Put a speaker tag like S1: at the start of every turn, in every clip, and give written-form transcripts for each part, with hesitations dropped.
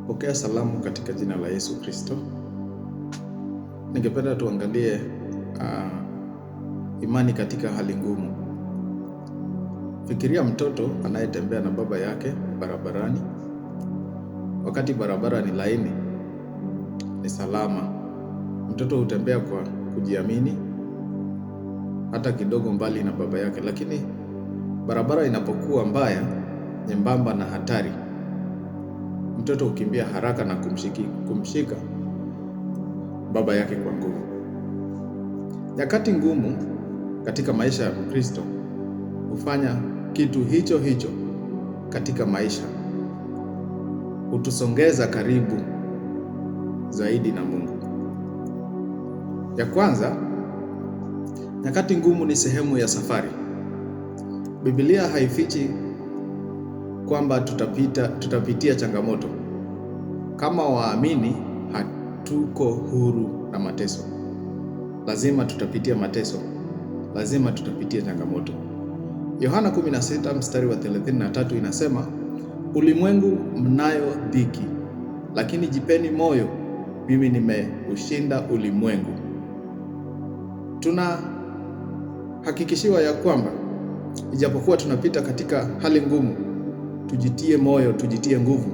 S1: Pokea salamu katika jina la Yesu Kristo. Ningependa tuangalie imani katika hali ngumu. Fikiria mtoto anayetembea na baba yake barabarani. Wakati barabara ni laini, ni salama, mtoto hutembea kwa kujiamini hata kidogo mbali na baba yake. Lakini barabara inapokuwa mbaya, nyembamba na hatari, mtoto hukimbia haraka na kumshika baba yake kwa nguvu. Nyakati ngumu katika maisha ya Mkristo hufanya kitu hicho hicho katika maisha, hutusongeza karibu zaidi na Mungu. Ya kwanza, nyakati ngumu ni sehemu ya safari. Biblia haifichi kwamba tutapitia changamoto. Kama waamini, hatuko huru na mateso. Lazima tutapitia mateso, lazima tutapitia changamoto. Yohana 16 mstari wa 33 inasema, ulimwengu mnayo dhiki, lakini jipeni moyo, mimi nimeushinda ulimwengu. Tunahakikishiwa ya kwamba ijapokuwa tunapita katika hali ngumu, tujitie moyo, tujitie nguvu.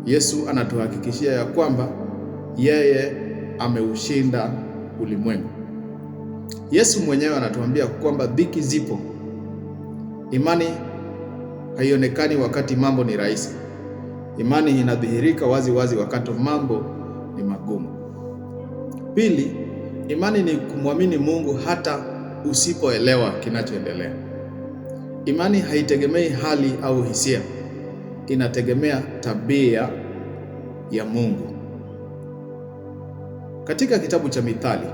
S1: Yesu anatuhakikishia ya kwamba yeye ameushinda ulimwengu. Yesu mwenyewe anatuambia kwamba dhiki zipo. Imani haionekani wakati mambo ni rahisi. Imani inadhihirika wazi wazi wakati mambo ni magumu. Pili, imani ni kumwamini Mungu hata usipoelewa kinachoendelea. Imani haitegemei hali au hisia, inategemea tabia ya Mungu. Katika kitabu cha Mithali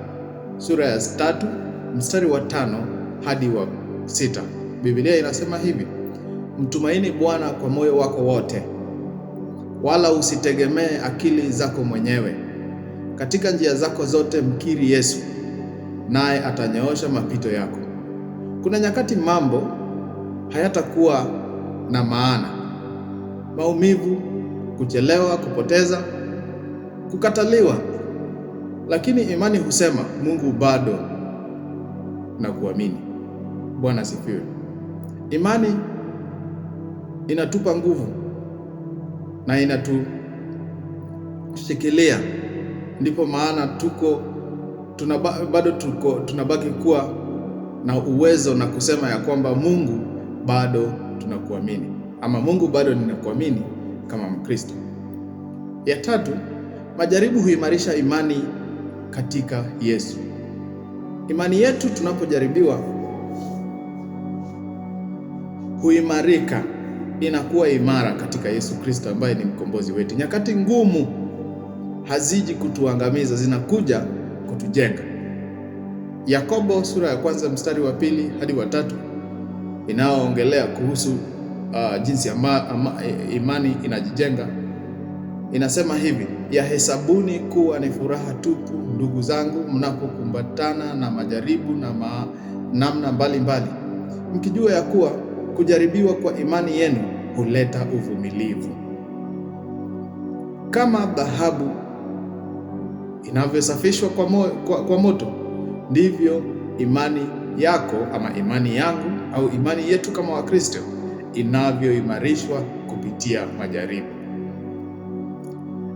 S1: sura ya 3 mstari wa 5 hadi wa 6, Biblia inasema hivi: mtumaini Bwana kwa moyo wako wote, wala usitegemee akili zako mwenyewe. Katika njia zako zote mkiri Yesu, naye atanyoosha mapito yako. Kuna nyakati mambo hayatakuwa na maana: maumivu, kuchelewa, kupoteza, kukataliwa. Lakini imani husema, Mungu bado na kuamini. Bwana asifiwe. Imani inatupa nguvu na inatushikilia. Ndipo maana tunabaki kuwa na uwezo na kusema ya kwamba Mungu bado tunakuamini, ama Mungu bado ninakuamini kama Mkristo. Ya tatu, majaribu huimarisha imani katika Yesu. Imani yetu tunapojaribiwa huimarika, inakuwa imara katika Yesu Kristo ambaye ni mkombozi wetu. Nyakati ngumu haziji kutuangamiza, zinakuja kutujenga. Yakobo sura ya 1 mstari wa 2 hadi wa 3 inaoongelea kuhusu jinsi imani inajijenga. Inasema hivi: yahesabuni kuwa ni furaha tupu, ndugu zangu, mnapokumbatana na majaribu na namna mbalimbali, mkijua ya kuwa kujaribiwa kwa imani yenu huleta uvumilivu. Kama dhahabu inavyosafishwa kwa moto, ndivyo imani yako ama imani yangu au imani yetu kama Wakristo inavyoimarishwa kupitia majaribu.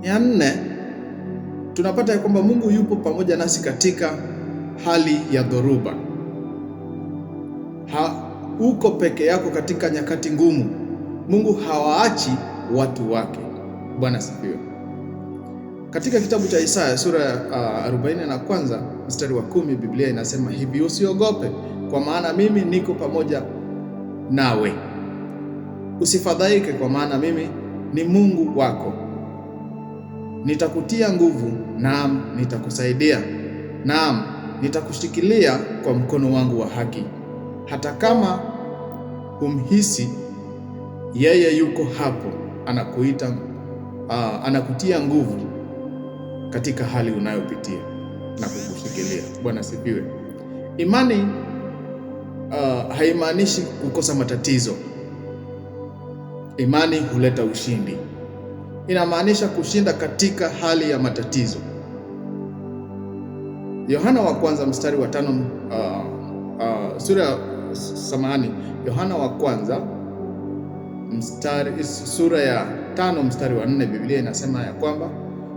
S1: Ya 4, tunapata ya kwamba Mungu yupo pamoja nasi katika hali ya dhoruba. Uko peke yako katika nyakati ngumu. Mungu hawaachi watu wake. Bwana asifiwe. Katika kitabu cha Isaya sura ya 41 mstari wa 10, Biblia inasema hivi: usiogope, kwa maana mimi niko pamoja nawe. Usifadhaike, kwa maana mimi ni Mungu wako. Nitakutia nguvu, naam, nitakusaidia, naam, nitakushikilia kwa mkono wangu wa haki. Hata kama humhisi, yeye yuko hapo, anakuita, anakutia nguvu katika hali unayopitia na kukushikilia. Bwana sifiwe. Imani haimaanishi kukosa matatizo. Imani huleta ushindi. inamaanisha kushinda katika hali ya matatizo. Yohana wa kwanza mstari wa 5 Yohana wa kwanza sura ya 5 mstari wa 4, Biblia inasema ya kwamba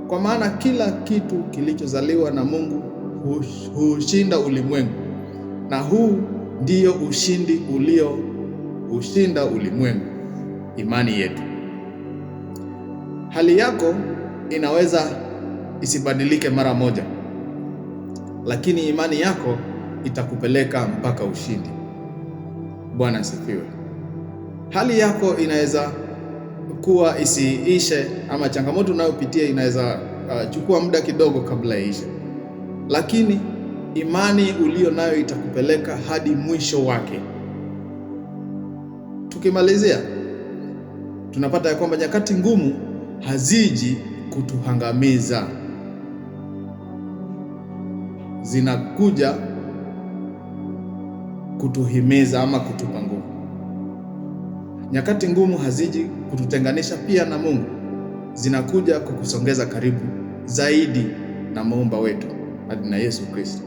S1: kwa maana kila kitu kilichozaliwa na Mungu hushinda ulimwengu, na huu ndio ushindi ushinda ulimwengu, imani yetu. Hali yako inaweza isibadilike mara moja, lakini imani yako itakupeleka mpaka ushindi. Bwana asifiwe. Hali yako inaweza kuwa isiishe, ama changamoto unayopitia inaweza chukua muda kidogo kabla iishe, lakini imani ulio nayo itakupeleka hadi mwisho wake. Tukimalizia, tunapata ya kwamba nyakati ngumu haziji kutuhangamiza, zinakuja kutuhimiza ama kutupa nguvu. Nyakati ngumu haziji kututenganisha pia na Mungu, zinakuja kukusongeza karibu zaidi na Muumba wetu hadi na Yesu Kristo.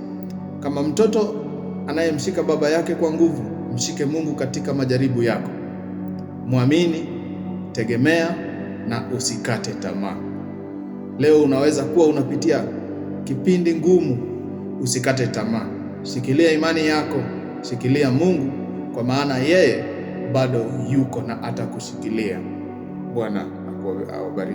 S1: Kama mtoto anayemshika baba yake kwa nguvu, mshike Mungu katika majaribu yako. Muamini, tegemea na usikate tamaa. Leo unaweza kuwa unapitia kipindi ngumu, usikate tamaa. Shikilia imani yako, shikilia Mungu, kwa maana yeye bado yuko na atakushikilia. Bwana awabariki.